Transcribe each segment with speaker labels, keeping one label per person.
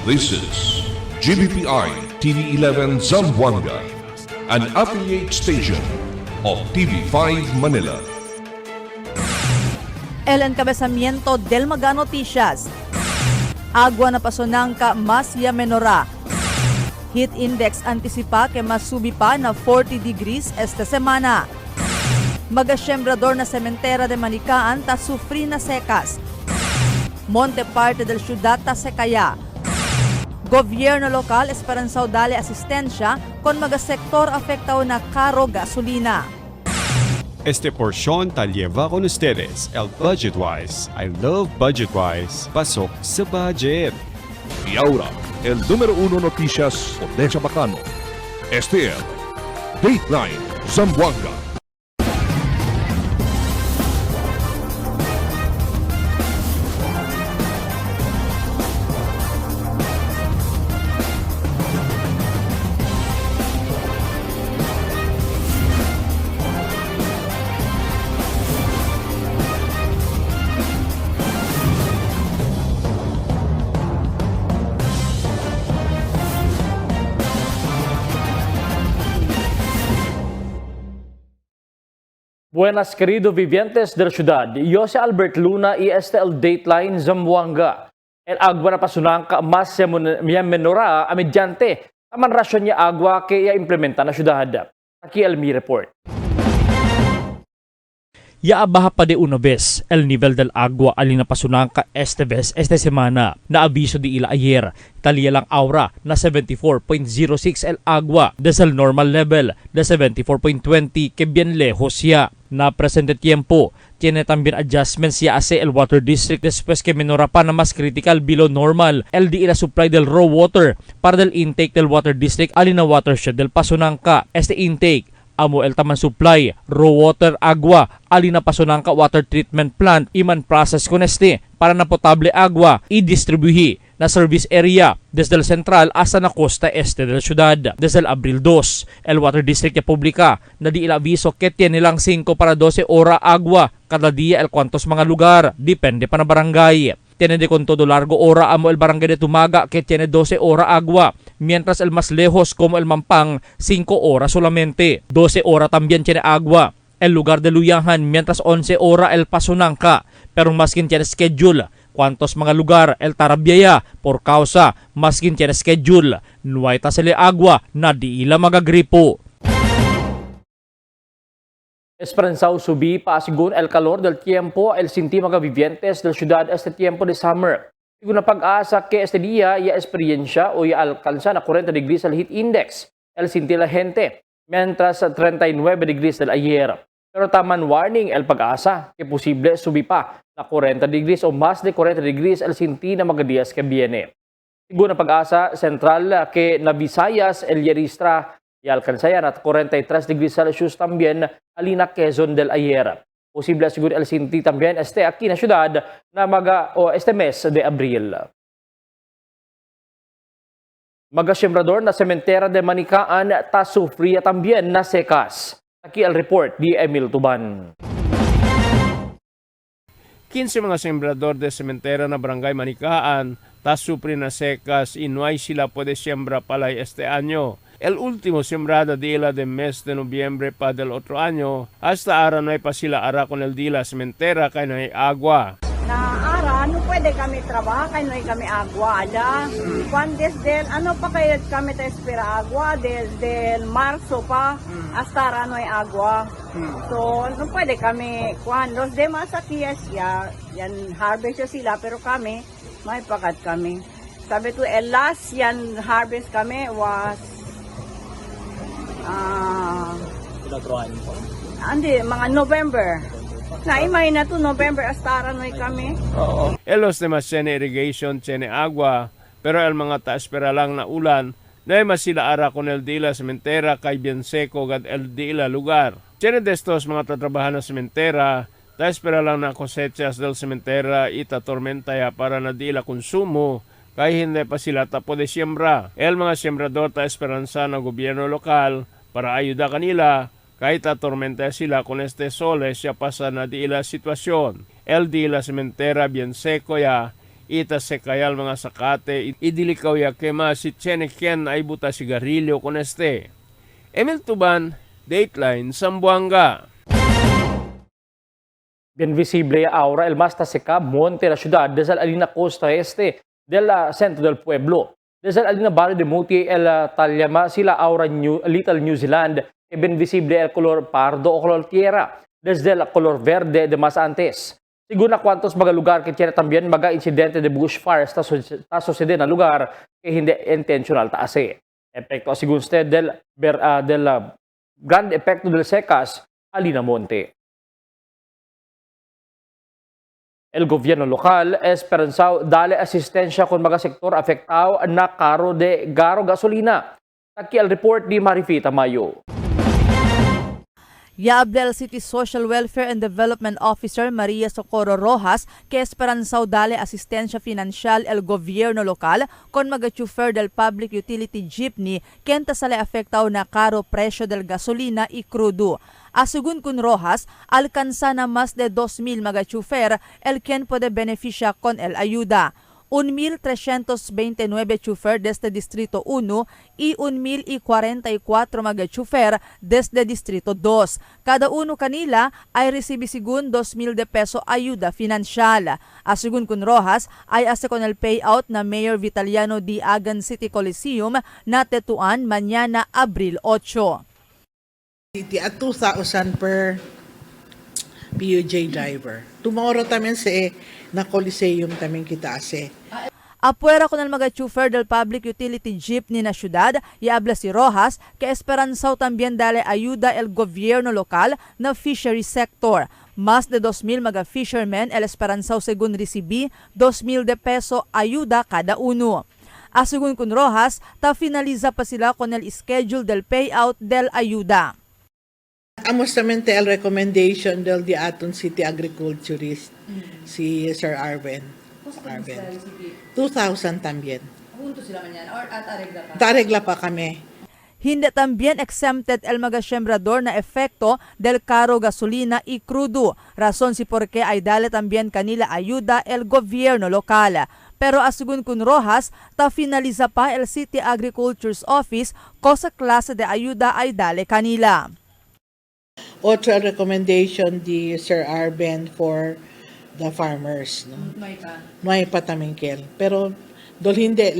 Speaker 1: This is GBPI TV11 Zamboanga, an affiliate station of TV5 Manila.
Speaker 2: El encabezamiento del Maga Noticias. Agua na pasonangka mas menora. Heat index antisipa que mas subi pa na 40 degrees esta semana. Magasyembrador na sementera de Manicaan ta sufri na sekas. Monte parte del ciudad ta sekaya. Gobyerno lokal esperanzao dale asistensya kon magasektor afectao na karo gasolina.
Speaker 3: Este porción tal lleva con ustedes el Budgetwise. I love Budgetwise. Pasok sa budget.
Speaker 1: Y ahora, el número 1 noticias de Chabacano. Este es Dateline Zamboanga.
Speaker 4: Buenas queridos vivientes de la ciudad, yo soy Albert Luna y este es el Dateline Zamboanga. El agua na pasunangka mas menora a mediante taman rasyon niya agua que implementa na syudad. Aquí el mi report.
Speaker 5: Ya abaja pa de una vez el nivel del agua alina pasunangka este vez esta semana. Na aviso di ila ayer, talia lang aura na 74.06 el agua desde el normal level de 74.20 que bien lejos ya. Na presente tiempo, tiene también adjustments ya hace el water district después que menora pa na mas critical below normal el di ila supply del raw water para del intake del water district alina watershed del pasunangka. Este intake amo el taman supply, raw water agua, alina pasunangka water treatment plant, iman process con este para na potable agua, i-distribuhi na service area desde el central hasta na costa este de la ciudad. Desde el Abril 2, el water district ya publica na di ilaviso que tiene lang 5 para 12 ora agua cada día el cuantos mga lugar, depende pa na barangay. Tiene de con todo largo ora amo el barangay de Tumaga que tiene 12 ora agua, mientras el más lejos como el Mampang 5 horas solamente. 12 ora también tiene agua el lugar de Luyahan, mientras 11 ora el Pasunangka, pero maskin tiene schedule cuantos mga lugar el Tarabyaya por causa maskin tiene schedule nuay tasele agua na di ila magagripo.
Speaker 4: Esperanzao subi pa según el calor del tiempo el sinti mga vivientes del ciudad este tiempo de summer. Según na pag-asa que este día ya experiencia o ya alcanza na 40 degrees el heat index el sinti la gente, mientras 39 degrees del ayer. Pero taman warning el pag-asa que posible subi pa na 40 degrees o más de 40 degrees el sinti na mga días que viene. Según na pag-asa central que na Visayas el registra y alcanzayan at 43 degrees Celsius también alina Quezon del ayer. Posible seguro el sinti también este aquí na ciudad na este mes de Abril. Magasyembrador na sementera de Manicaan ta sufría también na sekas. Aquí el report di Emil Tuban.
Speaker 6: 15 mga sembrador de sementera na barangay Manicaan tasupri na secas y no hay sila puede siembra palay este año. El último sembrada dila de mes de noviembre pa del otro año hasta ara no hay pa sila ara con el dila sementera kay no hay agua.
Speaker 7: Na ara, no pwede kami trabaho, kay no hay kami agua, ada. Kwan desde, ano pa kayo kami ta espera agua, desde Marzo pa, hasta ara no hay agua. So, no pwede kami, kwan, los demás aquí ya, yan harvest sila, pero kami, may pakat kami. Sabi ko, el last yan harvest kami was, mga November. Naimay na to November hasta aranoy kami.
Speaker 6: El los demás tiene irrigation, tiene agua, pero el mga taespera lang na ulan, na ay masila ara con el dila sementera kay bien seco gad el dila lugar. Tiene de estos mga tatrabahan na sementera, taespera lang na cosechas del sementera ita tormenta ya para na dila konsumo, kay hindi pa sila tapo de siembra. El mga sembrador ta esperanza ng gobyerno lokal para ayuda kanila kahit atormenta sila con este soles ya pasa na di la situación. El di la sementera bien seco ya Ita se kayal mga sakate, idilikaw ya kema si Chenekien ay buta sigarilyo con este. Emil Tuban, Dateline, Zamboanga.
Speaker 4: Bien visible ahora el más seca monte la ciudad desde la línea costa este del centro del pueblo. Desde la línea barrio de Muti el Talyama sila ahora Little New Zealand que bien visible el color pardo o color tierra desde el color verde de más antes. Según a cuantos mga lugar que tiene también mga incidente de bushfires ta sucede na lugar que hindi intentional taase. Epekto según usted del gran epekto del secas Alina Monte. El gobierno local esperanzao dale asistencia con mga sektor afektado na karo de gasolina. Taki al report ni Marifita Mayo.
Speaker 2: Yaabla City Social Welfare and Development Officer Maria Socorro Rojas que esperanzao dale asistencia financial el gobierno lokal con mga chofer del public utility jeepney kenta sale afectao na karo presyo del gasolina y crudo. Asugun kun Rojas, alcanza na más de 2,000 mga chofer el quien puede beneficia con el ayuda. 1,329 chofer desde Distrito 1 y 1,044 mga chofer desde Distrito 2. Cada uno kanila ay resibi sigun 2,000 de peso ayuda financial. Asugun kun Rojas ay ase con el payout na Mayor Vitaliano D. Agan City Coliseum na tetuan mañana Abril 8.
Speaker 8: At 2,000 per PUJ driver. Tomorrow tamen se na Coliseum tamen kita ase.
Speaker 2: Apuera con el mga chofer del public utility jeepney na syudad, iabla si Rojas que esperanzao también dale ayuda el gobierno lokal na fishery sector. Más de 2,000 mga fishermen el esperanzao según recibi 2,000 de peso ayuda cada uno. Asugun kun Rojas, ta finaliza pa sila con el schedule del payout del ayuda.
Speaker 8: Amostamente el recommendation del di aton city agriculturist si Sir Arben. 2,000 también.
Speaker 2: Juntos sila mañana or at aregla pa?
Speaker 8: Taregla pa kami.
Speaker 2: Hindi también exempted el mga sembrador na efecto del caro gasolina y crudo. Razón si porque ay dale también kanila ayuda el gobierno lokal. Pero asugun kun Rojas, ta finaliza pa el City Agriculture's Office ko sa klase de ayuda ay dale kanila.
Speaker 8: Otro recommendation di Sir Arben for the farmers. No? May patamingkel. Pero dol hindi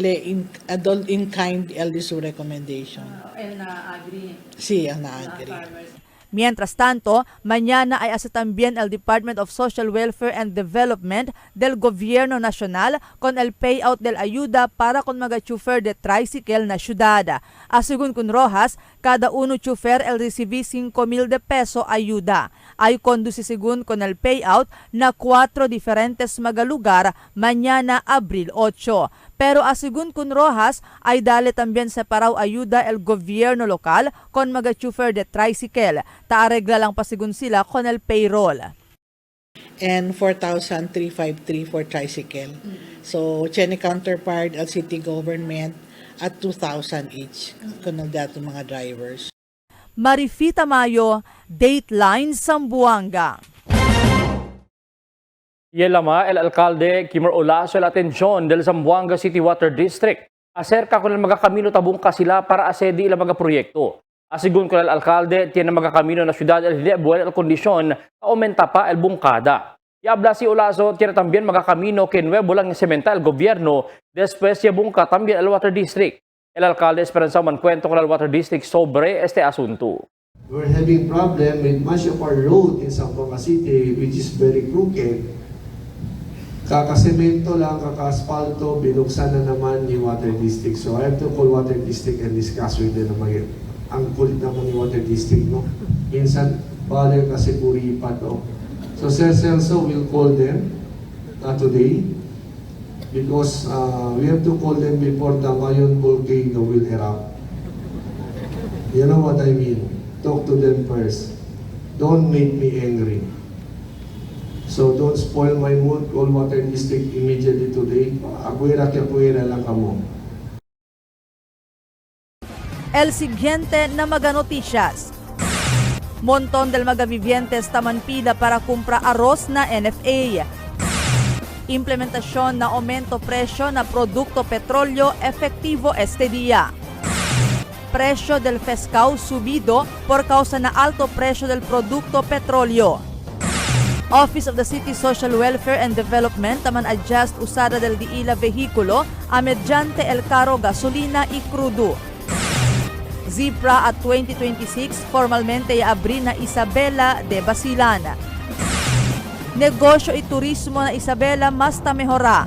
Speaker 8: dol in kind el su recommendation.
Speaker 2: El na agree.
Speaker 8: Si, ang na-agree.
Speaker 2: Mientras tanto, mañana ay asa también el Department of Social Welfare and Development del Gobierno Nacional con el payout del ayuda para con mga chofer de tricycle na syudad. Asugun kun Rojas, cada uno chofer el recibi 5,000 de peso ayuda. Ay conduci según con el payout na 4 diferentes mga lugar mañana Abril 8. Pero asugun kun Rojas, ay dale también separaw ayuda el gobierno lokal con mga chofer de tricycle. Taaregla lang pasigun sila con el payroll.
Speaker 8: And 4,353 for tricycle. So, Chene counterpart, el city government at 2,000 each. Kung nagdato mga drivers.
Speaker 2: Marifita Mayo, Dateline, Zamboanga.
Speaker 4: Yelama, el alcalde Kimor Olaso la atensyon del Zamboanga City Water District. Acerca con el mga kamino tabong kasila para asedi ilang mga proyekto. Asigun con el alcalde, tiene mga kamino na syudad el hindi buwan el kondisyon aumenta pa el bungkada. Yabla si Olaso, tiene también mga kamino que nuevo lang sementa el gobierno después ya bungka también el Water District. El alcalde esperanza mankwento con el Water District sobre este asunto.
Speaker 9: We're having problem with much of our road in Zamboanga City which is very crooked. Kakasemento lang, kaka-asfalto, binuksan na naman yung Water District. So I have to call Water District and discuss with them naman. Ang kulit naman yung Water District, no? Minsan, bale kasi puripat, no? So Sir Celso will call them today because we have to call them before the Mayon volcano will erupt. You know what I mean? Talk to them first. Don't make me angry. So don't spoil my mood. Call Water District immediately today. Aguera lang kamo.
Speaker 2: El siguiente na mga noticias. Montón del mga vivientes taman pila para kumpra arroz na NFA. Implementasyon na aumento presyo na produkto petrolyo efektibo este día. Presyo del pescado subido por causa na alto presyo del producto petrolyo. Office of the City Social Welfare and Development taman adjust usada del diila vehikulo a mediante el caro gasolina y crudo. Zipra at 2026 formalmente iabri na Isabela de Basilan. Negosyo y turismo na Isabela mas mejora.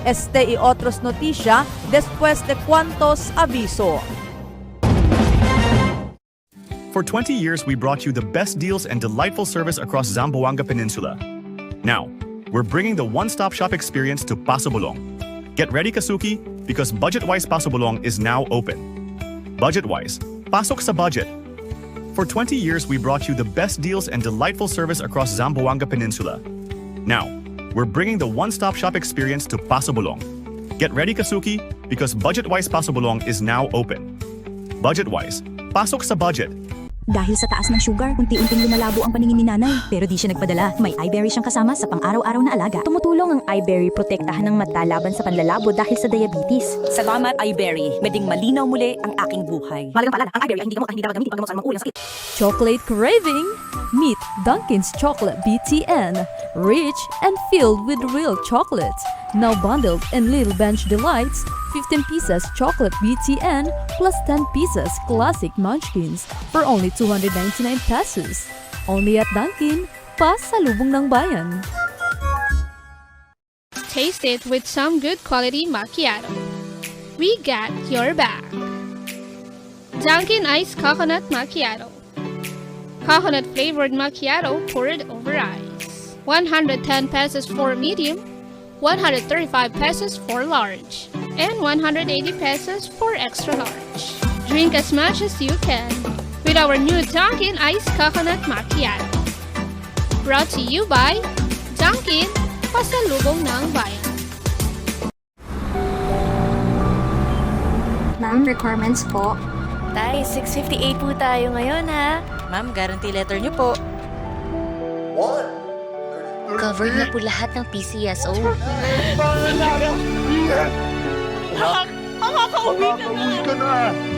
Speaker 2: Este y otros noticia después de cuantos aviso.
Speaker 10: For 20 years, we brought you the best deals and delightful service across Zamboanga Peninsula. Now, we're bringing the one-stop shop experience to Paso Bulong. Get ready, Kasuki, because Budget-Wise Paso Bulong is now open. Budget-Wise, pasok sa budget. For 20 years, we brought you the best deals and delightful service across Zamboanga Peninsula. Now, we're bringing the one-stop shop experience to Paso Bulong. Get ready, Kasuki, because Budget-Wise Paso Bulong is now open. Budget-Wise, pasok sa budget.
Speaker 11: Dahil sa taas ng sugar, unti-unting lumalabo ang paningin ni nanay. Pero di siya nagpadala. May iBerry siyang kasama sa pang-araw-araw na alaga. Tumutulong ang iBerry protektahan ng mata laban sa panlalabo dahil sa diabetes.
Speaker 12: Salamat iBerry. Meding malinaw muli ang aking buhay.
Speaker 11: Mahalagang paalala, ang iBerry ay hindi gamot at hindi dapat gamitin paggamot sa anumang uri ng sakit.
Speaker 13: Chocolate craving? Meet Dunkin's Chocolate BTN. Rich and filled with real chocolate. Now bundled in Little Bench Delights, 15 pieces chocolate BTN plus 10 pieces classic munchkins for only 299 pesos. Only at Dunkin, pasalubong ng bayan.
Speaker 14: Taste it with some good quality macchiato. We got your back. Dunkin' Iced Coconut Macchiato. Coconut flavored macchiato poured over ice. 110 pesos for medium, 135 pesos for large, and 180 pesos for extra large. Drink as much as you can with our new Dunkin' Iced Coconut Macchiato. Brought to you by Dunkin', pasalubong ng bayan.
Speaker 15: Ma'am, requirements po.
Speaker 16: Tay, 658 po tayo ngayon ha. Ma'am, guarantee letter niyo po.
Speaker 15: Covered na po lahat ng PCSO.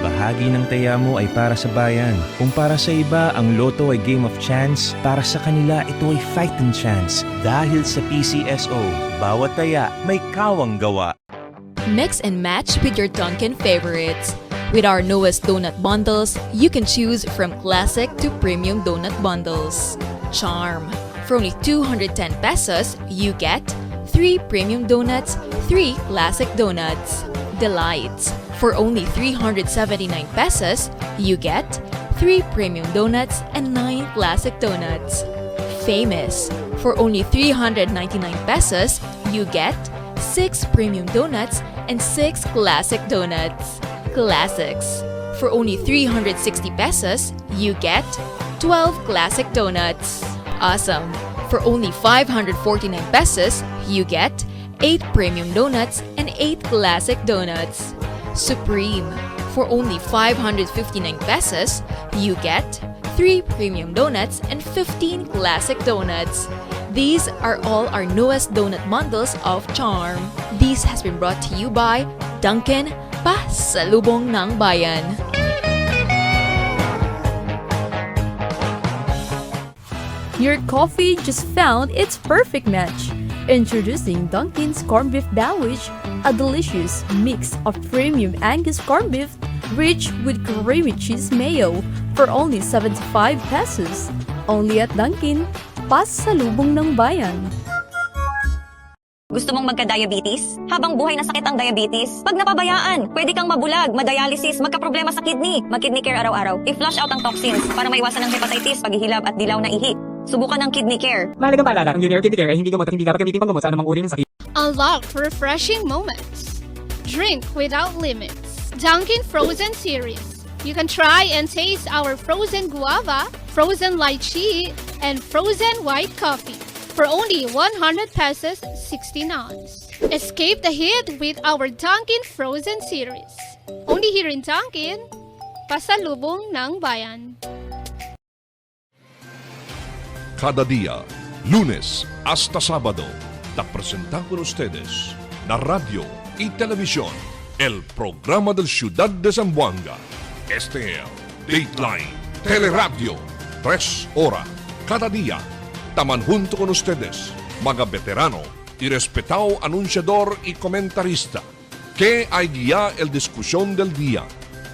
Speaker 17: Bahagi ng taya mo ay para sa bayan. Kung para sa iba, ang loto ay game of chance, para sa kanila ito ay fighting chance. Dahil sa PCSO, bawat taya may kawang gawa.
Speaker 18: Mix and match with your Dunkin' favorites. With our newest donut bundles, you can choose from classic to premium donut bundles. Charm. For only 210 pesos, you get 3 premium donuts, 3 classic donuts. Delights. For only 379 pesos, you get 3 premium donuts and 9 classic donuts. Famous. For only 399 pesos, you get 6 premium donuts and 6 classic donuts. Classics. For only 360 pesos, you get 12 classic donuts. Awesome. For only 549 pesos, you get 8 premium donuts and 8 classic donuts. Supreme. For only 559 pesos, you get 3 premium donuts and 15 classic donuts. These are all our newest donut bundles of Charm. This has been brought to you by Dunkin', pasalubong ng bayan.
Speaker 13: Your coffee just found its perfect match. Introducing Dunkin's Corned Beef Sandwich, a delicious mix of premium Angus corned beef rich with creamy cheese mayo for only 75 pesos. Only at Dunkin', pasalubong ng bayan.
Speaker 12: Gusto mong magka-diabetes? Habang buhay na sakit ang diabetes, pag napabayaan, pwede kang mabulag, madialysis, magka-problema sa kidney. Mag-kidney care araw-araw. I-flush out ang toxins para maiwasan ang hepatitis, paghihilab at dilaw na ihi. Subukan ang kidney care.
Speaker 19: Mahalagang paalala, ang Junior Kidney Care ay hindi gamot at hindi dapat gamitin panggamot sa anumang uri ng sakit.
Speaker 14: Unlock refreshing moments. Drink without limits. Dunkin' Frozen Series. You can try and taste our frozen guava, frozen lychee, and frozen white coffee for only 100 pesos 16 ounce. Escape the heat with our Dunkin' Frozen Series. Only here in Dunkin', pasalubong ng bayan.
Speaker 1: Kada dia, Lunes hasta Sabado, Presentamos con ustedes la radio y televisión, el programa del Ciudad de Zamboanga. Este es Dateline Teleradio, 3 horas cada día. Taman junto con ustedes, mga veterano y respetado anunciador y comentarista, que hay guía el discusión del día,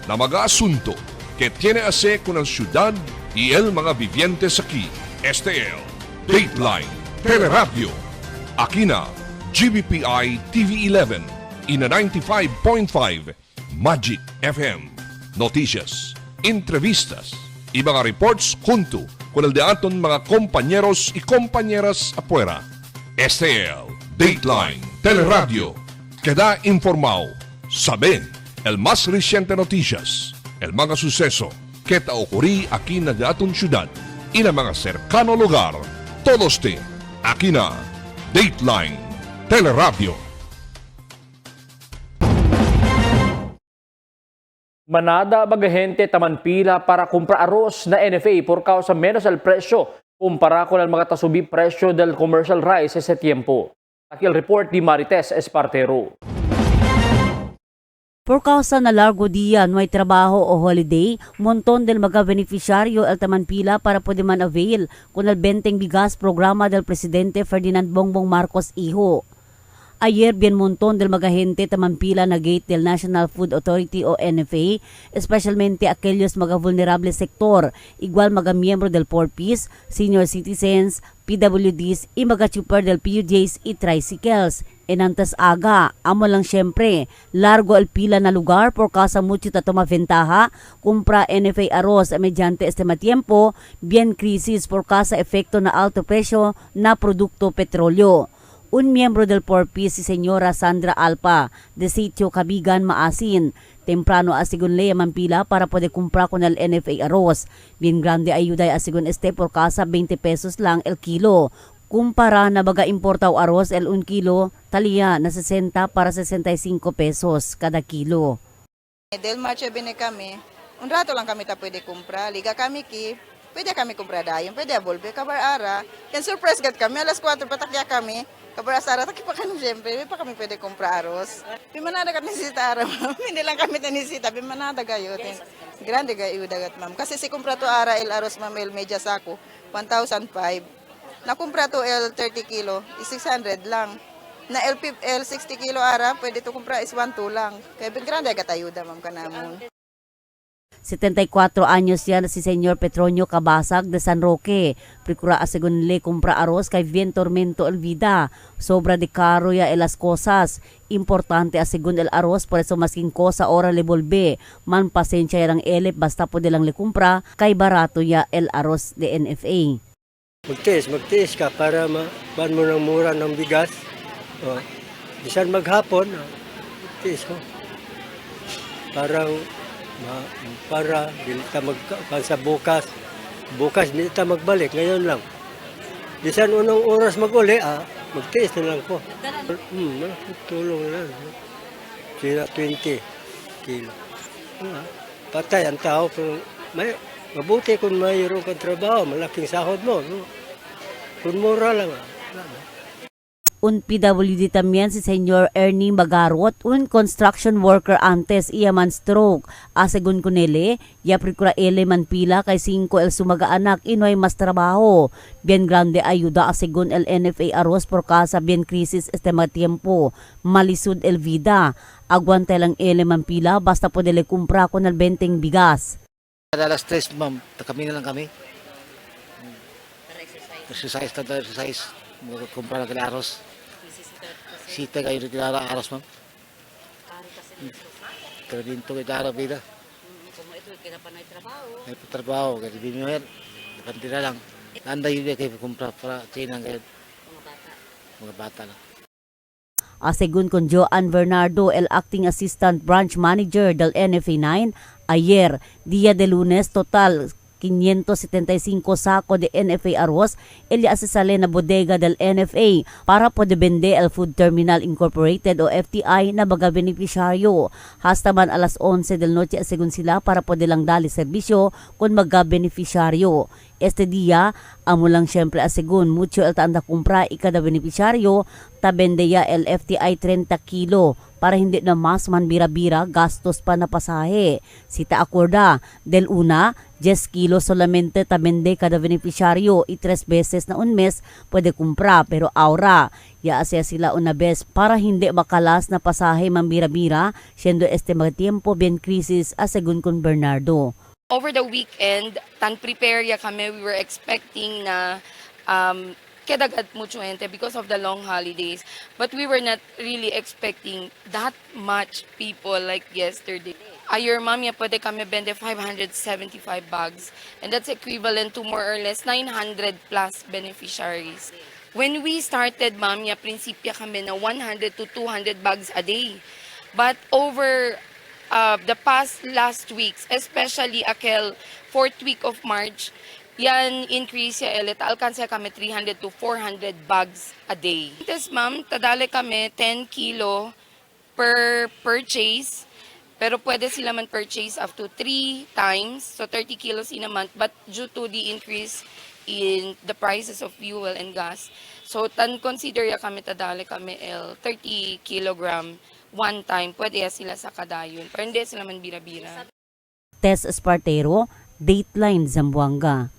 Speaker 1: na mga asunto que tiene a ver con la ciudad y el mga vivientes aquí. Este es Dateline Teleradio. Aquí na GBPI TV11 y na 95.5 Magic FM. Noticias, entrevistas y mga reports junto con el de aton mga compañeros y compañeras afuera. Este es Dateline Teleradio. Queda informado, sabe el más reciente noticias, el mga suceso que ta ocurrí aquí na de aton ciudad y na mga cercano lugar. Todos te aquí na Dateline Teleradio.
Speaker 4: Manada bagahente taman pila para comprar arroz na NFA por causa menos el presyo kumpara con el mga tasubi presyo del commercial rice ese tiempo. Aquí el report di Marites Espartero.
Speaker 20: Por causa na largo dia no hay trabajo o holiday, montón del mga beneficiario el taman pila para pwede man avail con el benteng bigas programa del presidente Ferdinand Bongbong Marcos Hijo. Ayer bien montón del mga gente taman pila na gate del National Food Authority o NFA, especialmente aquellos mga vulnerable sektor, igual mga miyembro del Poor Peace, senior citizens, PWDs, y mga chuper del PUJs y tricycles. Enantas aga, amo lang syempre, largo el pila na lugar por causa mucho tatoma ventaja, kumpra NFA arroz mediante este matiempo, bien crisis por causa efekto na alto presyo na produkto petrolyo. Un miyembro del Poor Peace, si Senyora Sandra Alpa, de sitio Kabigan, Maasin, temprano asigun leya mampila para pwede kumpra con el NFA arroz. Bien grande ayuda asigun este por casa 20 pesos lang el kilo. Kumpara na baga importaw arroz el 1 kilo, taliya na 60 para 65 pesos kada kilo.
Speaker 21: Del Marche bine kami, un rato lang kami ta pwede kumpra, liga kami ki, pwede kami kumpra dayon, pwede abolbe, kabar-ara. Yan surprise gat kami, alas 4 patakya kami, kabar-ara, taki pa kami siyempre, pa kami pwede kumpra arroz. Pimanada kami nisita ara, ma'am, hindi lang kami tanisita, pimanada kayo. Grande kayo dagat, ma'am. Kasi si kumpra to ara el arroz, ma'am, el media sako, 1,005. Nakumpra to el 30 kilo, is 600 lang. Na el 60 kilo ara, pwede to kumpra is 1,2 lang. Kaya grande katayuda, ma'am, kanamon.
Speaker 20: 74 anyos yan si Senyor Petronio Cabasag de San Roque. Prikura asegun le kumpra arroz kay Bien Tormento el Vida. Sobra de caro ya el las cosas. Importante asegun el arroz, por eso masking cosa ora le volbe. Man pasensya ya lang elep basta po de lang le kumpra kay barato ya el arroz de NFA.
Speaker 22: Magtiis ka para man mo ng mura ng bigas. Bisan maghapon, magtiis mo. Para hindi ta sa bukas hindi ta magbalik, ngayon lang. Bisan unang oras mag-uli, magtiis na lang po. Tulong na lang. Sira 20 kilo. Patay ang tao, pero mabuti kung mayroon kang trabaho, malaking sahod mo. Kung mura lang.
Speaker 20: Un PWD también si Senyor Ernie Magarot, un construction worker antes iya man stroke. Asegun kunele, ya prikura ele man pila kay 5 el sumaga anak inoy mas trabaho. Bien grande ayuda asegun el NFA arroz por casa bien crisis este tiempo. Malisud el vida. Aguante lang ele man pila basta po dele kumpra con el benteng bigas.
Speaker 23: Alas 3, ma'am, kami na lang kami. Exercise. Kumpara ng arroz. Sita kayo ng arroz, ma'am. Pero dito kayo araw bida.
Speaker 20: Kung ito kita pa na trabaho.
Speaker 22: May trabaho, kasi binuher. Kantira lang. Anda yun kayo kumpara para chinang kayo. Mga bata lang.
Speaker 20: Asegun con Joan Bernardo, el acting assistant branch manager del NFA 9, ayer, día de lunes, total 575 sako de NFA arroz el asesale na bodega del NFA para pwede bende el Food Terminal Incorporated o FTI na baga beneficiaryo. Hasta man alas 11 del noche asegun sila para pwede lang dali serbisyo kung maga beneficiaryo. Este día, amo lang siyempre asigun mucho el tanda kumpra ikada beneficiaryo tabendeya el FTI 30 kilo para hindi na mas man bira-bira gastos pa na pasahe. Sita acorda, del una, 10 kilo solamente tabende kada beneficiaryo y 3 beses na un mes pwede kumpra pero ahora ya asya sila una vez para hindi makalas na pasahe man bira-bira siendo este mga tiempo bien crisis asegun kun Bernardo.
Speaker 3: Over the weekend, tan prepare ya kami, we were expecting na kedagat mucho gente because of the long holidays. But we were not really expecting that much people like yesterday. Your mami, pwede kami bende 575 bags. And that's equivalent to more or less 900 plus beneficiaries. When we started, mami, prinsipya kami na 100 to 200 bags a day. But over the past last weeks, especially akel 4th week of March, yan increase ya elit. Alkansa kami 300 to 400 bags a day. Yes, ma'am, tadali kami 10 kilo per purchase. Pero pwede sila man purchase up to 3 times, so 30 kilos in a month. But due to the increase in the prices of fuel and gas, so tan consider ya kami tadali kami 30 kilogram one time, pwede sila sa kadayon. Pero hindi sila man bira-bira.
Speaker 20: Tess Espartero, Dateline Zamboanga.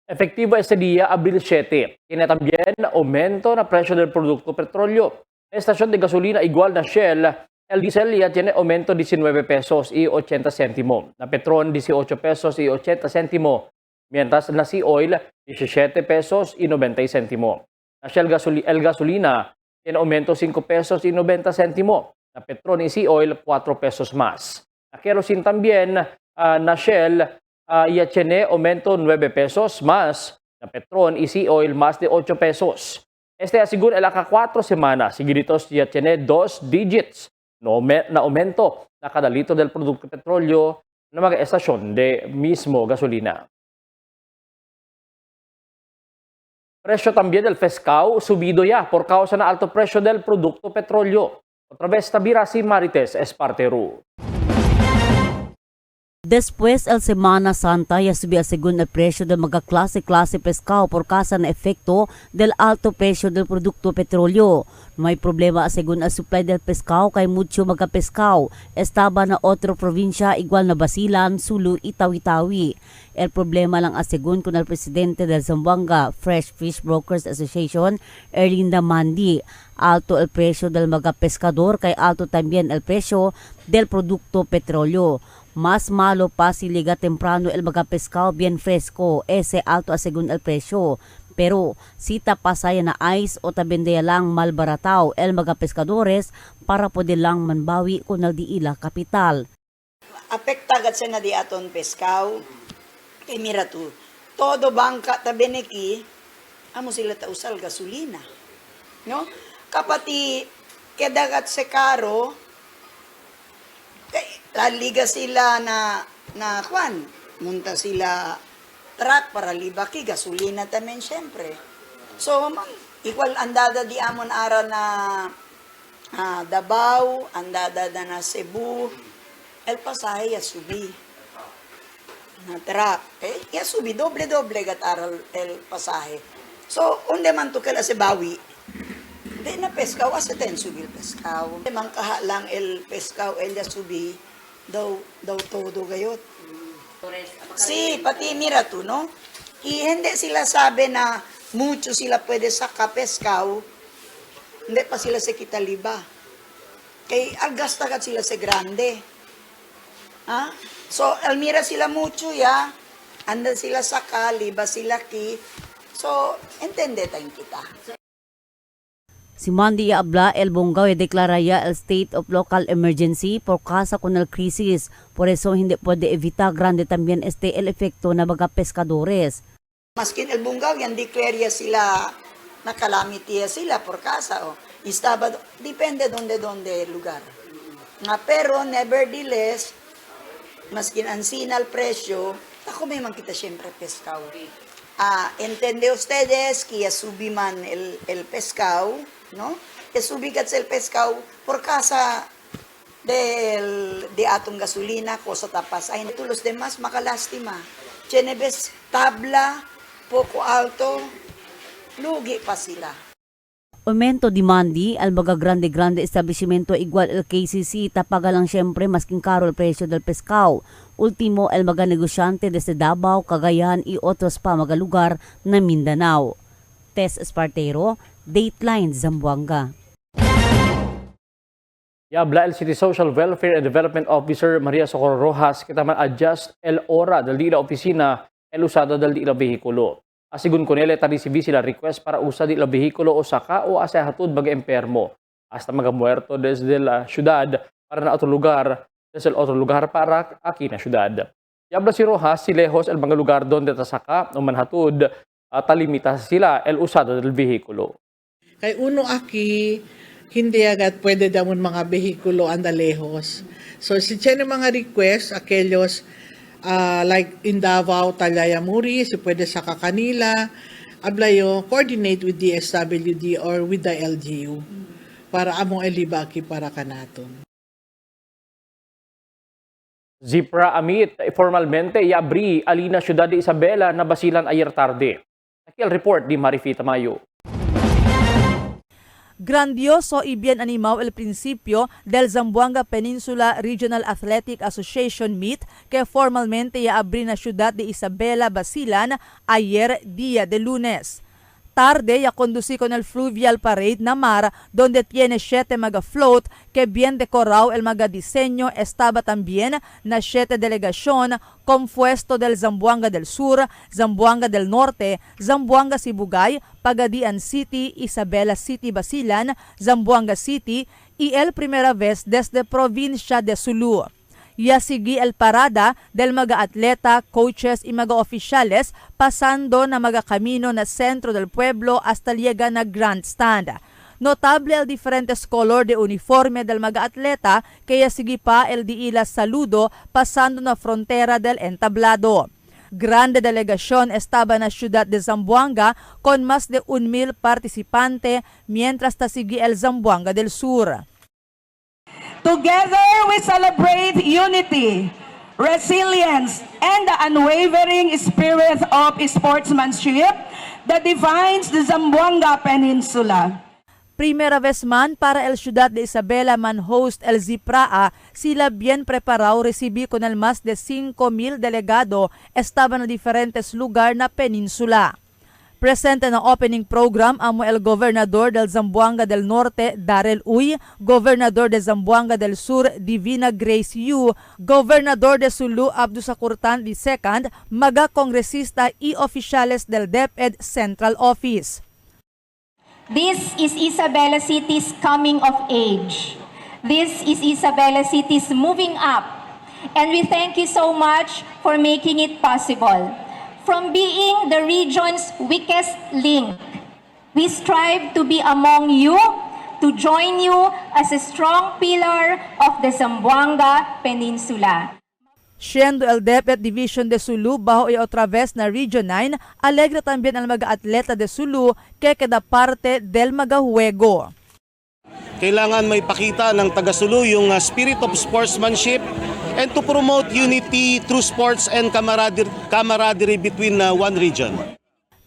Speaker 4: Efektibo este día, abril 7. Tiene también aumento na presyo del producto petróleo. La estación de gasolina igual na Shell, el diesel ya tiene aumento 19 pesos y 80 céntimo. Na Petron 18 pesos y 80 céntimo. Mientras na Sea Oil 17 pesos y 90 céntimo. Na Shell el gasolina tiene aumento 5 pesos y 90 céntimo. Na Petron y Sea Oil 4 pesos más. Na kerosene también na Shell ya tiene aumento 9 pesos más. Na Petron y Sea Oil más de 8 pesos. Este según el aka 4 semanas, seguiditos ya tiene 2 digits na aumento na kada litro del producto petróleo na mga estasyon de mismo gasolina. Presyo también del pescado subido ya por causa na alto presyo del producto petróleo. Otra vez tabira si Marites Espartero.
Speaker 20: Después el Semana Santa ya subió según el precio del mga klase pescado por causa na efecto del alto precio del producto petróleo. May problema según el supply del pescado kay mucho mga pescado estaba na otro probinsya igual na Basilan, Sulu, Tawi-Tawi. El problema lang asegun kun el presidente del Zamboanga Fresh Fish Brokers Association, Erlinda Mandi. Alto el precio del mga pescador kay alto también el precio del producto petróleo. Mas malo pa si liga temprano el mga pescado bien fresco, ese alto asegun el precio. Pero sita pasaya na ice o tabendeya lang malbarataw el mga pescadores para pwede lang manbawi kung nagdiila kapital.
Speaker 5: Apektagat sa na di aton pescado, kay mira tu, todo bangka tabeneki, amo sila tausal gasolina. No? Kapati kedagat sa karo, laliga sila na kwan, munta sila truck para libaki, gasolina tamen syempre. So, igual andada di amon ara na Davao, andada na Cebu, el pasahe ya subi. Na truck, ya subi, doble-doble gat aral el pasahe. So, unde man to kala sa Bawi, di na peskaw, asa ten subi el peskaw. Mangkaha lang el peskaw, el ya subi, daw todo gayot. Si, pati mira tu, no? Hindi sila sabi na mucho sila pwede sa kapeskaw, hindi pa sila sa kitaliba. Kay agastagat sila sa grande. Ha? So, almira sila mucho ya, anda sila sa kaliba sila ki. So, entende tayong kita.
Speaker 20: Si Mandy Abla El Bonggao deklara ya el state of local emergency por causa con el crisis. Por eso hindi pwede evita grande también el efecto na mga pescadores.
Speaker 5: Maskin El Bonggao yan declare sila na calamity sila por causa estaba depende donde lugar. Nga pero nevertheless maskin ansina el presyo, ako may man kita syempre pescado. Entende ustedes que subi man el pescado, ¿no? e subigat sa El Pescao por casa de atong gasolina ko sa tapas ay tulos demás makalastima. Chenebes tabla, poco alto, lugi pa sila.
Speaker 20: Aumento demandi al mga grande establishmento igual el KCC tapagalang siyempre masking karo el presyo del pescao. Ultimo el mga negosyante desde Davao, Cagayan y otros pa mga lugar na Mindanao. Tess Espartero, Dateline Zamboanga.
Speaker 4: Yabla el City Social Welfare and Development Officer Maria Socorro Rojas kita man adjust el hora del di la oficina el usada del di la vehikulo. Asigun ko nila tarisibi sila request para usa di la vehikulo o saka o asa hatud baga empermo. Hasta mga muerto desde la syudad para na otro lugar desde el otro lugar para aquí na syudad. Yabla si Rojas si lejos el mga lugar donde tasaka o manhatud talimita sila el usada del vehikulo.
Speaker 6: Kay uno aki hindi agad pwede damon mga behikulo anda lejos. So si tiene mga request aquellos like in Davao, Talayamuri, si pwede sa Kakanila, ablayo, coordinate with the SWD or with the LGU para among elibaki para kanaton.
Speaker 4: Zipra Amit, formalmente iabri alina Ciudad de Isabela na basilan ayer tarde. Aquí el report di Marifita Mayo.
Speaker 2: Grandioso y bien animado el principio del Zamboanga Peninsula Regional Athletic Association Meet que formalmente ya abrí na Ciudad de Isabela, Basilan ayer día de lunes. Tarde ya conducí con el Fluvial Parade na mar donde tiene 7 mega float que bien decorado el mega diseño estaba también na 7 delegación compuesto del Zamboanga del Sur, Zamboanga del Norte, Zamboanga Sibugay, Pagadian City, Isabela City, Basilan, Zamboanga City y el primera vez desde provincia de Sulu. Ya sigue el parada del mga atleta, coaches y mga oficiales pasando na mga camino na centro del pueblo hasta llega na grandstand. Notable el diferentes color de uniforme del mga atleta kaya sigue pa el diila saludo pasando na frontera del entablado. Grande delegación estaba na Ciudad de Zamboanga con más de 1,000 participantes mientras sigue el Zamboanga del Sur.
Speaker 7: Together we celebrate unity, resilience, and the unwavering spirit of sportsmanship that defines the Zamboanga Peninsula.
Speaker 2: Primera vez man para el Ciudad de Isabela man host el Zipraa, sila bien preparado recibí con el más de 5,000 delegado estaban na diferentes lugar na peninsula. Presente na opening program amo el Gobernador del Zamboanga del Norte, Darrell Uy, Gobernador de Zamboanga del Sur, Divina Grace Yu, Gobernador de Sulu, Abdusakurtan II, mga kongresista y oficiales del DepEd Central Office.
Speaker 8: This is Isabela City's coming of age. This is Isabela City's moving up. And we thank you so much for making it possible. From being the region's weakest link, we strive to be among you, to join you as a strong pillar of the Zamboanga Peninsula.
Speaker 2: Siendo el DepEd Division de Sulu bajo y otra vez na Region 9, alegre también al mga atleta de Sulu que queda parte del mga huego.
Speaker 24: Kailangan may pakita ng taga-Sulu yung spirit of sportsmanship and to promote unity through sports and camaraderie between one region.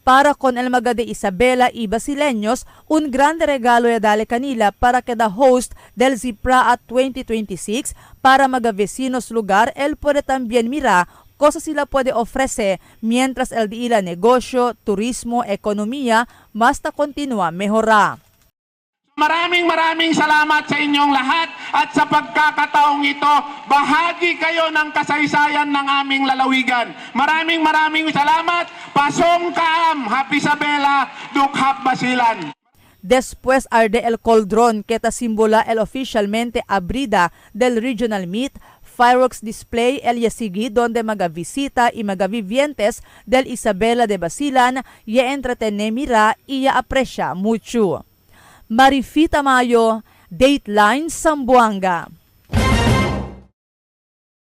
Speaker 2: Para con el mga de Isabela y Basileños, un grande regalo ya dale kanila para cada host del Zipraa 2026 para mga vecinos lugar, el puede también mira cosa sila puede ofrece mientras el diila negosyo, turismo, ekonomiya, mas ta continua mejora.
Speaker 25: Maraming salamat sa inyong lahat at sa pagkakataong ito, bahagi kayo ng kasaysayan ng aming lalawigan. Maraming salamat. Pasong kaam, Happy Isabela, Dukhap Basilan.
Speaker 2: Después arde el cauldron que ta simbola el oficialmente abrida del regional meet, fireworks display el yasigi donde mga visita y mga vivientes del Isabela de Basilan y entretene mira y aprecia mucho. Marifita Mayo, Dateline Zamboanga.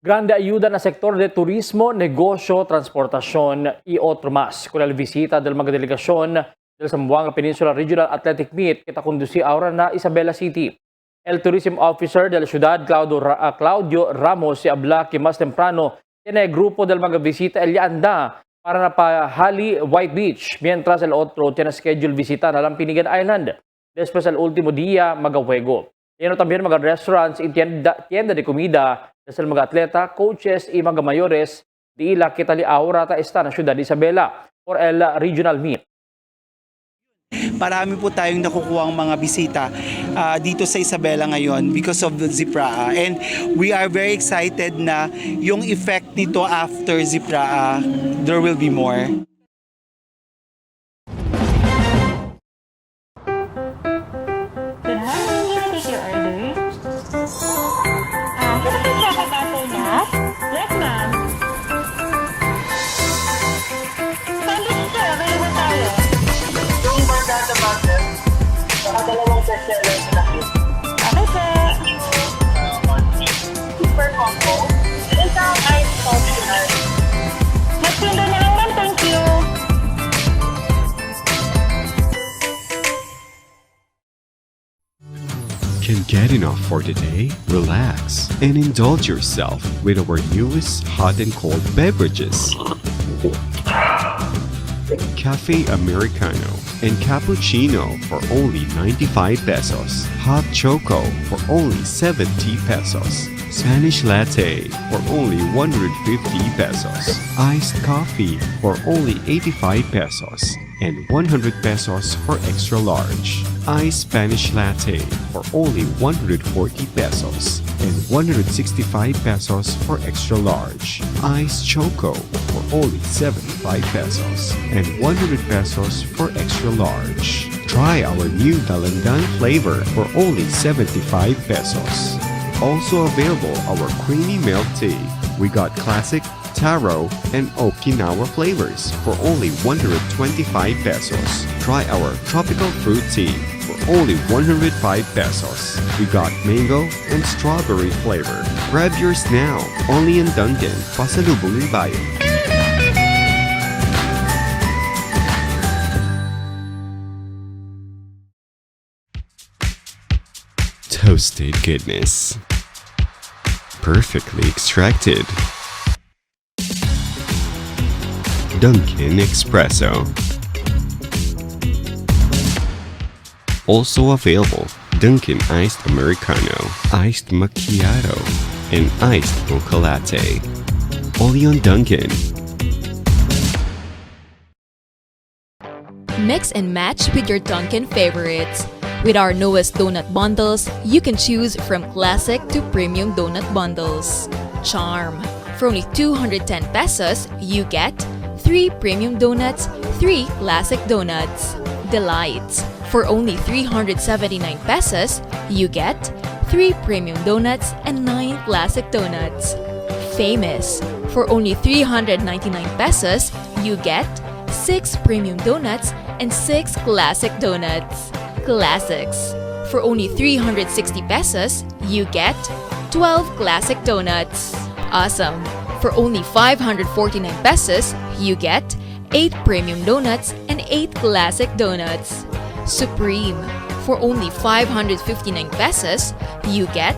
Speaker 4: Grande ayuda na sektor de turismo, negosyo, transportasyon y otro más con la visita del mga delegasyon del Zamboanga Peninsula Regional Athletic Meet kita conduci ahora na Isabela City. El Tourism Officer de la ciudad, Claudio Ramos, si habla que más temprano tiene el grupo del mga visita el anda para napahali White Beach, mientras el otro tiene schedule visita na Lampinigan Island. Después el último día, magajuego. Yan también mga restaurants y tienda de comida desde mga atleta, coaches y mga mayores di ila kitali ahora ta esta na Ciudad Isabela for el regional meet.
Speaker 9: Marami po tayong nakukuhang mga bisita dito sa Isabela ngayon because of the Zipraa. And we are very excited na yung effect nito after Zipraa, there will be more.
Speaker 10: Yes, ma'am. Sandwich sir, available tayo. Yung barkada butter, saka dalawang bestseller sa akin. Ano sir? Super combo. Isang ice coffee. Magtinda na lang ma'am, thank you.
Speaker 11: Can get enough for the day? Relax and indulge yourself with our newest hot and cold beverages. Cafe Americano and Cappuccino for only 95 pesos. Hot Choco for only 70 pesos. Spanish Latte for only 150 pesos. Iced Coffee for only 85 pesos. And 100 pesos for extra large. Iced Spanish Latte for only 140 pesos and 165 pesos for extra large. Iced Choco for only 75 pesos and 100 pesos for extra large. Try our new Dalandan flavor for only 75 pesos. Also available our creamy milk tea. We got classic, taro, and Okinawa flavors for only 125 pesos. Try our tropical fruit tea for only 105 pesos. We got mango and strawberry flavor. Grab yours now, only in Dunkin', Pasalubong ng Bayan. Toasted goodness. Perfectly extracted. Dunkin' Espresso. Also available, Dunkin' Iced Americano, Iced Macchiato, and Iced Mocha Latte. Only on Dunkin'.
Speaker 18: Mix and match with your Dunkin' favorites. With our newest donut bundles, you can choose from classic to premium donut bundles. Charm. For only 210 pesos, you get 3 premium donuts, 3 classic donuts. Delights. For only 379 pesos, you get 3 premium donuts and 9 classic donuts. Famous. For only 399 pesos, you get 6 premium donuts and 6 classic donuts. Classics. For only 360 pesos, you get 12 classic donuts. Awesome. For only 549 pesos, you get 8 premium donuts and 8 classic donuts. Supreme. For only 559 pesos, you get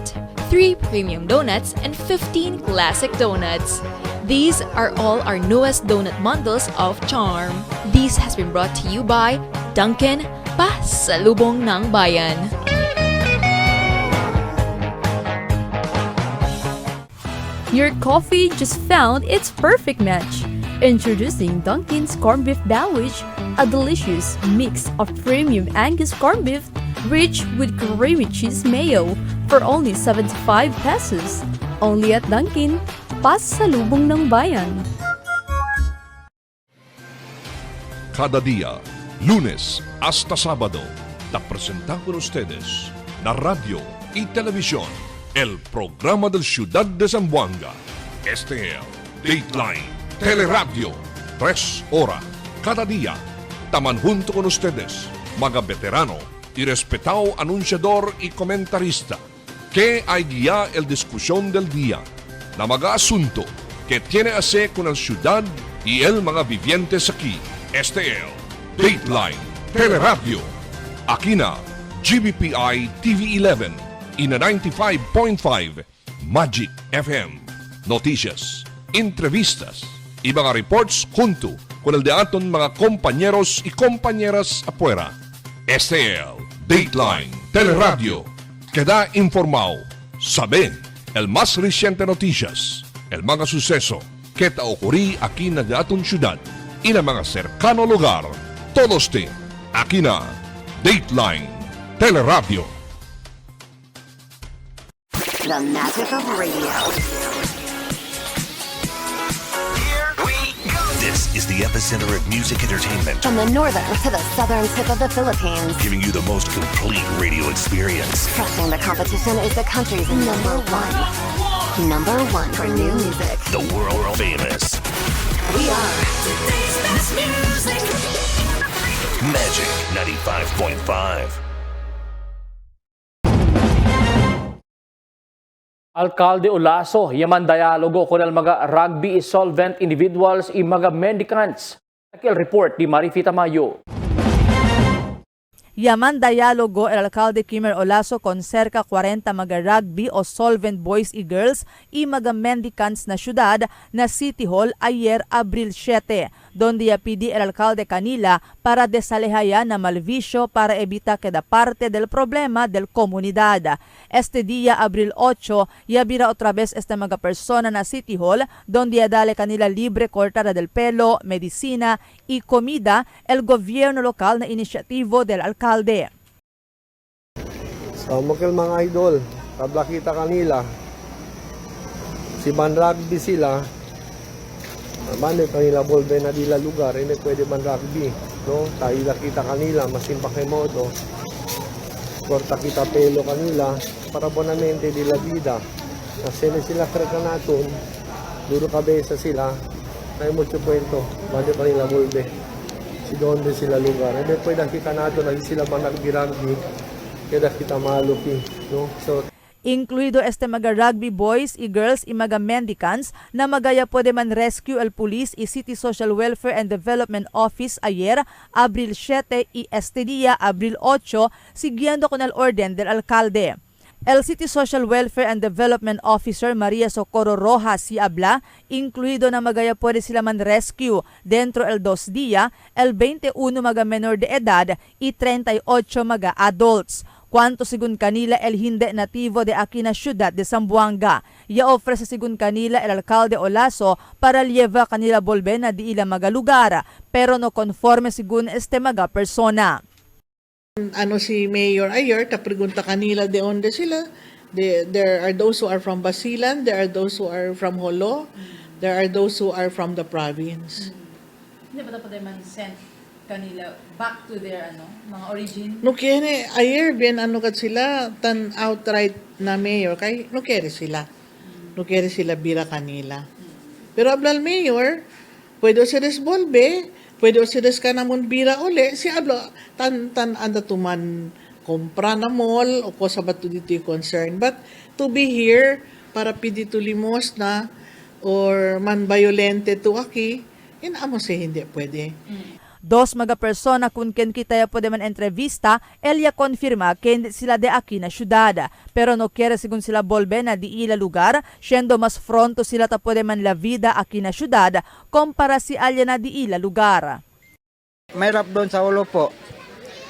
Speaker 18: 3 premium donuts and 15 classic donuts. These are all our newest donut bundles of Charm. This has been brought to you by Dunkin', Pasalubong ng Bayan.
Speaker 13: Your coffee just found its perfect match. Introducing Dunkin's Corned Beef Sandwich, a delicious mix of premium Angus corned beef rich with creamy cheese mayo for only 75 pesos. Only at Dunkin', Pasalubong ng Bayan.
Speaker 1: Cada día, lunes hasta sábado, la presentamos por ustedes la radio y televisión, el programa del Ciudad de Zamboanga. Este es Dateline Teleradio, 3 horas cada día. Taman junto con ustedes, mga veterano y respetado anunciador y comentarista, que hay guía el discusión del día, na mga asunto que tiene hacer con el ciudad y el mga vivientes aquí. Este es Dateline Teleradio. Akina, GBPI TV11, ina 95.5, Magic FM. Noticias, entrevistas, y mga reports junto con el de aton mga compañeros y compañeras afuera. STL, Dateline, Teleradio. Queda informado. Sabe el más reciente noticias, el mga suceso que ta ocurrí aquí na de aton syudad y na mga cercano lugar. Todos de aquí na Dateline, Teleradio.
Speaker 12: The magic of radio.
Speaker 15: This is the epicenter of music entertainment.
Speaker 12: From the northern to the southern tip of the Philippines.
Speaker 15: Giving you the most complete radio experience.
Speaker 12: Crushing the competition is the country's number one. Number one for new music.
Speaker 15: The world famous.
Speaker 12: We are today's best music.
Speaker 15: Magic 95.5.
Speaker 4: Alcalde Olaso, yaman dialogo con el mga rugby solvent individuals y mga mendicants. Aquel report di Marifita Mayo.
Speaker 2: Yaman dialogo el alcalde Kimer Olaso con cerca 40 mga rugby o solvent boys y girls y mga mendicants na syudad na City Hall ayer Abril 7, donde pidi el alcalde kanila para desalehayan na malvisyo para evita queda parte del problema del komunidad. Este día Abril 8, yabira otra vez este mga persona na City Hall, donde dale kanila libre cortada del pelo, medicina y comida el gobierno lokal na inisyatibo del alcalde.
Speaker 16: So, makil mga idol, tabla kita kanila, si man rugby sila, mano kanila bolbe na dila lugar, hindi pwede man rugby, no? Tayo kita kanila, masimpa kay modo, korta kita pelo kanila, para bonamente dila vida. Kasi sila kreka natin, duro kabesa sila, tayo mucho kwento, mano kanila bolbe, si donde sila lugar, hindi pwede kita natin, naging sila man rugby, kaya kita malupi, no? So,
Speaker 2: Incluido este mga rugby boys y girls y mga mendicants na magaya pwede man rescue el Police y City Social Welfare and Development Office ayer, Abril 7 y este día, Abril 8, siguiendo con el orden del alcalde. El City Social Welfare and Development Officer Maria Socorro Rojas si habla, incluido na magaya pwede sila man rescue dentro el 2 día, el 21 mga menor de edad y 38 mga adults. Cuanto sigun kanila el hindi nativo de aquí na ciudad de Zamboanga. Ya ofrece sigun kanila el alcalde Olaso para lleva kanila bolbe na di ila mga lugar, pero no conforme sigun este mga persona.
Speaker 6: Ano si Mayor ayer, kapregunta kanila de onde sila. There are those who are from Basilan, there are those who are from Jolo, there are those who are from the province.
Speaker 2: Hindi ba dapat man sent kanila back to their mga origin?
Speaker 6: No kere ayer bien ano kat sila tan outright na mayor kay no kere sila. No kere sila bira kanila. Pero ablal mayor, pwede si resbolbe, pwede si ka namon bira uli, si ablo tan anda tuman kompra na mall o ko sa bato dito concern. But to be here para pidi to limos na or man violente to aki, inamo si hindi pwede.
Speaker 2: Dos mga persona kung ken kita pwede man entrevista, Elia confirma que sila de aquí na syudad. Pero no quiere sigun sila bolbe na di ila lugar, siendo mas fronto sila ta pwede man la vida aquí na syudad, kompara si alya na di ila lugar.
Speaker 17: Mahirap doon sa ulo po.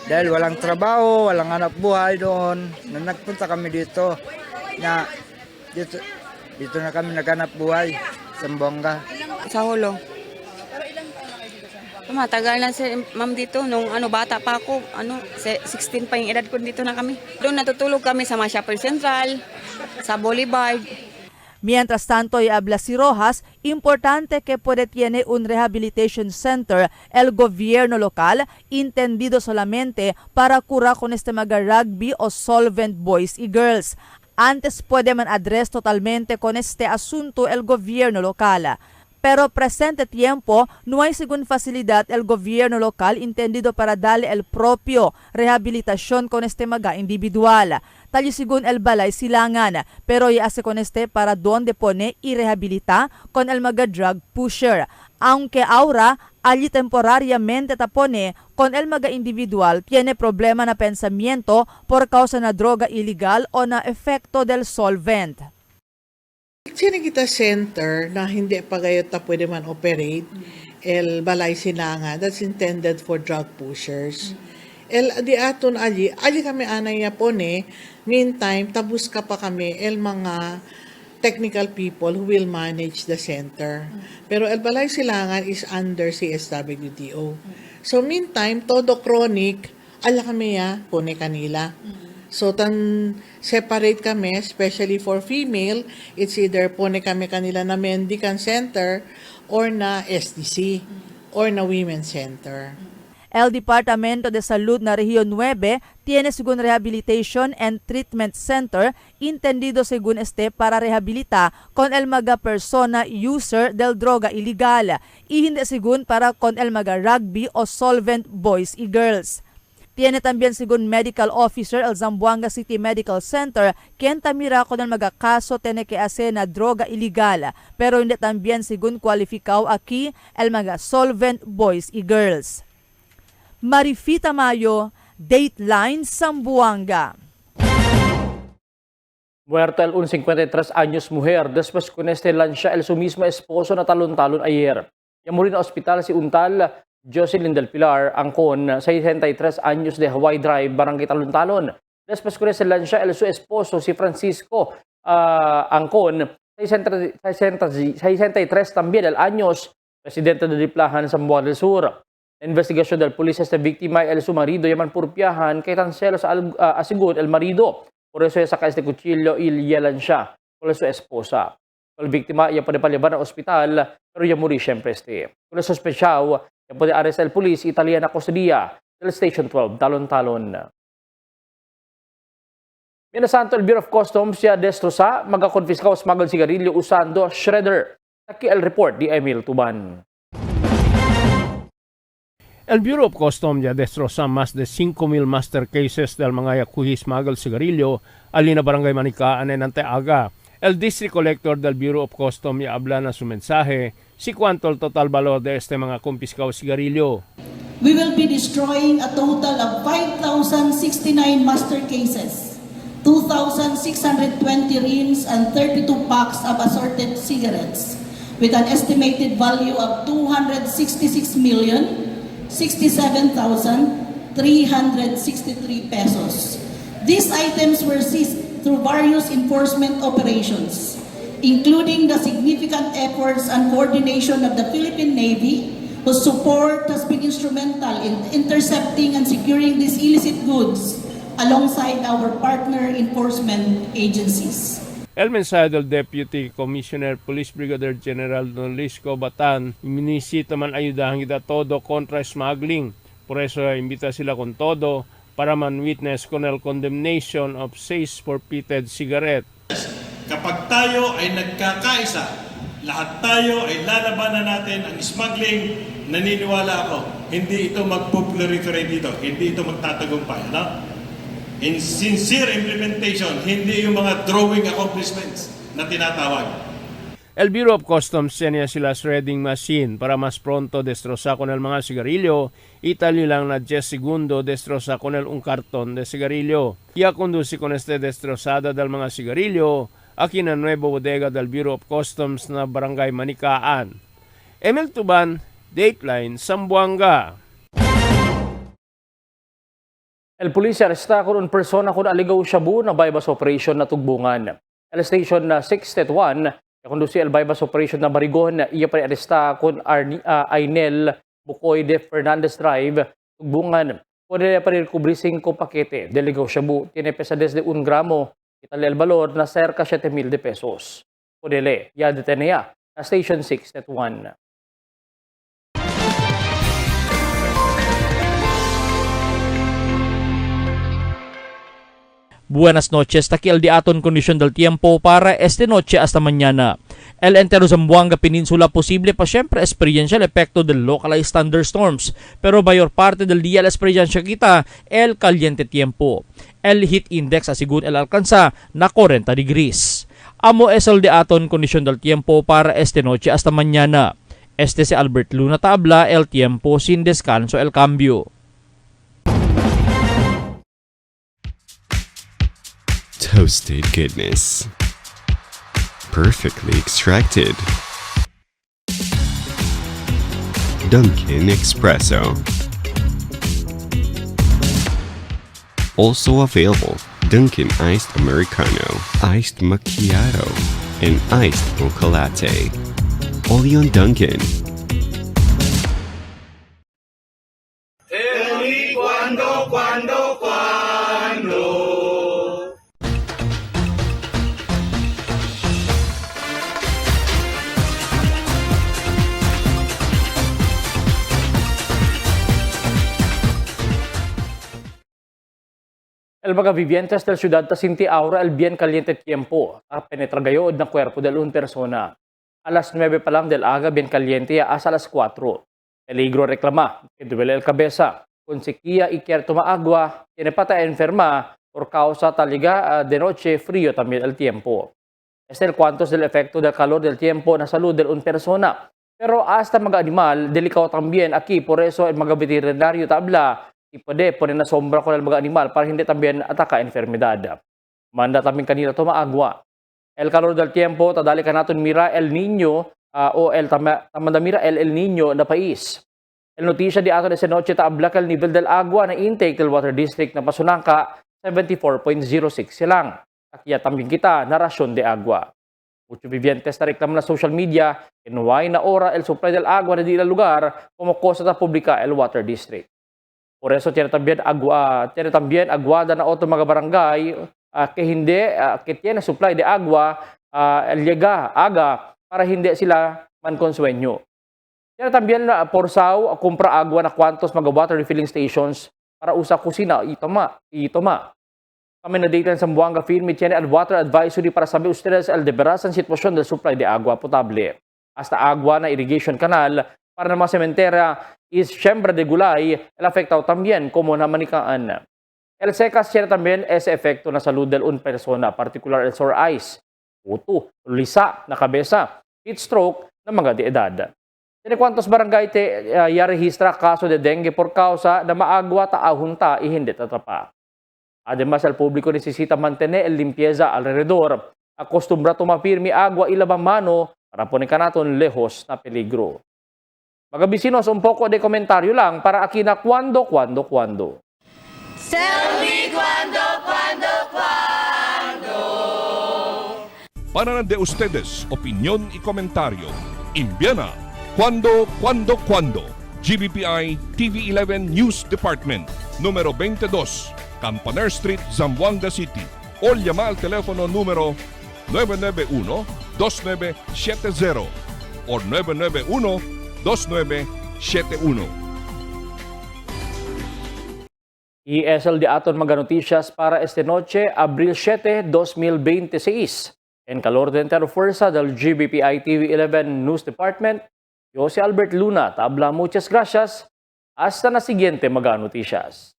Speaker 17: Dahil walang trabaho, walang hanap buhay doon. Nagpunta kami dito. Dito na kami naghanap buhay sa Zamboanga.
Speaker 19: Sa Hulo. Matagal na si ma'am dito. Nung bata pa ako, 16 pa yung edad ko, dito na kami. Doon natutulog kami sa mga Shopper Central, sa Boulevard.
Speaker 2: Mientras tanto, habla si Rojas, importante que puede tiene un rehabilitation center el gobierno local, entendido solamente para curar con este mga rugby o solvent boys y girls. Antes puede man address totalmente con este asunto el gobierno local. pero presente tiempo no hay según facilidad el gobierno local entendido para darle el propio rehabilitación con este mga individual. Tal según el balay silangan, pero y hace con este para donde pone y rehabilita con el mga drug pusher. Aunque ahora allí temporariamente tapone con el mga individual tiene problema na pensamiento por causa na droga ilegal o na efecto del solvent.
Speaker 6: Sini kita center na hindi pa gayon ta pwede man operate el balay sinanga that's intended for drug pushers. El di aton allí kami anay niya pone meantime tabus ka pa kami el mga technical people who will manage the center. Pero el balay silangan is under CSWDO. So meantime todo chronic kami ya pone kanila. So, separate kami, especially for female, it's either pone kami kanila na Mendican Center or na SDC or na Women's Center.
Speaker 2: El Departamento de Salud na Región 9 tiene según Rehabilitation and Treatment Center entendido según este para rehabilita con el mga persona user del droga ilegal y hindi según para con el mga rugby o solvent boys y girls. Tiene también según Medical Officer el Zamboanga City Medical Center quien tamira con el mga kaso tiene que hacer na droga ilegal pero hindi también según kwalifikaw aquí el mga solvent boys y girls. Marifita Mayo, Dateline Zamboanga.
Speaker 4: Muerta el un 53 años mujer después con este lancia el su mismo esposo na talon-talon ayer. Ya murió na ospital si Untal Jocelyn del Pilar Angkon, 63 años de Hawaii Drive, Barangay Talon-Talon. Después con ese lancia el su esposo si Francisco Angkon, 63 también el años, residente de Diplahan, Zamboanga del Sur. La investigación del policía esta víctima el su marido yaman purpiahan kay tanselo sa asigod el marido. Por eso saca este cuchillo y yelan siya con su esposa. El víctima ya puede paliban ng ospital pero ya muri siyempre este. Kung sospechaw, ya puede arrest el police Italiana Custodia del Station 12, Talon-Talon. Minasanto el Bureau of Customs ya destrosa, magakonfiskaw smuggled sigarilyo usando shredder. Taki el report di Emil Tuban.
Speaker 3: El Bureau of Customs ya destroza más de 5,000 master cases del mga yakuhi smuggled sigarilyo alina barangay Manikaan en Anteaga. El District Collector del Bureau of Customs ya habla na su mensaje si cuánto el total valor de este mga kumpiskaw sigarilyo.
Speaker 14: We will be destroying a total of 5,069 master cases, 2,620 rins and 32 packs of assorted cigarettes with an estimated value of 266,067,363 pesos. These items were seized through various enforcement operations, including the significant efforts and coordination of the Philippine Navy, whose support has been instrumental in intercepting and securing these illicit goods alongside our partner enforcement agencies.
Speaker 3: El mensaje del Deputy Commissioner Police Brigadier General Don Lisco Batan, minisita man ayudahan kita todo kontra smuggling. Por eso imbita sila con todo para man-witness con el condemnation of 6 forfeited cigarette.
Speaker 21: Kapag tayo ay nagkakaisa, lahat tayo ay lalabanan natin ang smuggling, naniniwala ako, hindi ito mag-proliferate dito, hindi ito magtatagumpay. No? In sincere implementation, hindi yung mga drawing accomplishments na tinatawag.
Speaker 3: El Bureau of Customs tenía sila shredding machine para mas pronto destroza con el mga sigarilyo. Itali lang na 10 segundo destroza con el un karton de sigarilyo. Ya conduce con este destrozada del mga sigarilyo aquí na nuevo bodega del Bureau of Customs na Barangay Manikaan. Emil Tuban, Dateline, Zamboanga.
Speaker 4: El pulisya aresta con un persona kung aligaw shabu na bypass operation na tugbungan. El station na 631 conduce el bypass operation na Barigon, iya pa aresta con Ainel Bukoy de Fernandez Drive, tugbungan. Pwede pa rin kubri 5 pakete de ligaw shabu, tiene pesades de 1 gramo, itali el valor na cerca 7,000 pesos. Pwede ya detenea na station 631.
Speaker 22: Buenas noches, aquí el de aton condición del tiempo para esta noche hasta mañana.
Speaker 4: El entero Zamboanga Peninsula posible pa siempre experiencia el efecto del localized thunderstorms, pero mayor parte del día la experiencia kita el caliente tiempo. El heat index según el alcanza na 40 degrees. Amo es el de aton kondisyon del tiempo para esta noche hasta mañana. Este si Albert Luna tabla el tiempo sin descanso el cambio.
Speaker 11: Toasted goodness. Perfectly extracted. Dunkin' Espresso. Also available, Dunkin' Iced Americano, Iced Macchiato, and Iced Mocha Latte. Only on Dunkin'.
Speaker 25: Tell me cuando.
Speaker 4: El mga vivientes del ciudad tasinti ahora el bien caliente tiempo a penetra gayod ng cuerpo del un persona. Alas 9 pa lang del aga bien caliente hasta alas 4. Peligro reklama, que duele el cabeza. Con sequía y quiere tomar agua, tiene pata enferma por causa taliga de noche frío también el tiempo. Es el cuantos del efecto del calor del tiempo na salud del un persona. Pero hasta mga animal, delikado también aquí, por eso el mga veterinario tabla, y puede poner na sombra con el mga animal para hindi también ataka enfermedad. Manda también kanila toma agua. El calor del tiempo, tadali ka natin mira El Niño o tamanda mira El Niño na pais. El notisya di ato de sa noche taabla el nivel del agua na intake del water district na Pasunangka 74.06 silang. Kaya tambing kita na rasyon de agua. Muchos vivientes na reklamo na social media, inuway na ora el supply del agua na di la lugar como cosa ta publika el water district. Por eso tiene también aguada na otro mga barangay que tiene supply de agua aga para hindi sila mankonsueño. Tiene también Porsao compra agua na kwantos mga water refilling stations para usa kusina itoma. Kami na data sa Zamboanga firme tiene el water advisory para saber ustedes el de veras ang sitwasyon del supply de agua potable. Hasta agua na irrigation canal para na mga sementera is siembra de gulay, el afectado también como na manikaan. El secas tiene también ese efecto na salud del un persona, particular el sore eyes, puto, lisa na kabeza, heat stroke na mga de edad. Tiene cuantos barangay te registra kaso de dengue por causa na maagwa taahunta y hindi tatrapa. Además, el público necesita mantener el limpieza alrededor, acostumbra tumapirmi agua ilabang mano para poner ka natin lejos na peligro. Mga bisinos, un poco de komentaryo lang para aquí na cuando.
Speaker 25: Tell me cuando.
Speaker 1: Para de ustedes, opinión y comentario. Envíana cuando. GBPI TV11 News Department, número 22, Campaner Street, Zamboanga City. O llama al teléfono número 991-2970 o 991-2971.
Speaker 4: Y es el de aton mga noticias para esta noche, Abril 7, 2026. En calor de entero fuerza del GBPI TV11 News Department, yo si Albert Luna, tabla muchas gracias. Hasta na siguiente mga noticias.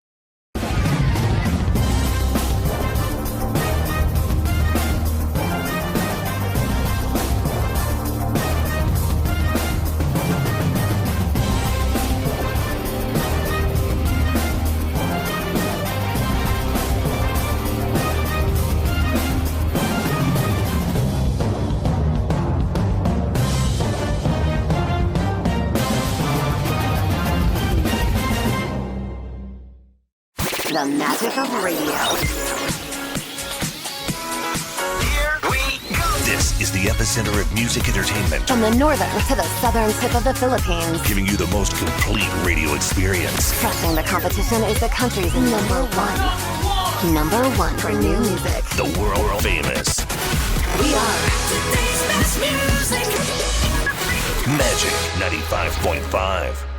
Speaker 12: The magic of radio.
Speaker 15: This is the epicenter of music entertainment,
Speaker 12: From the northern to the southern tip of the Philippines.
Speaker 15: giving you the most complete radio experience.
Speaker 12: Crushing the competition is the country's number one. Number one for new music.
Speaker 15: The world famous
Speaker 12: We are
Speaker 15: Magic 95.5.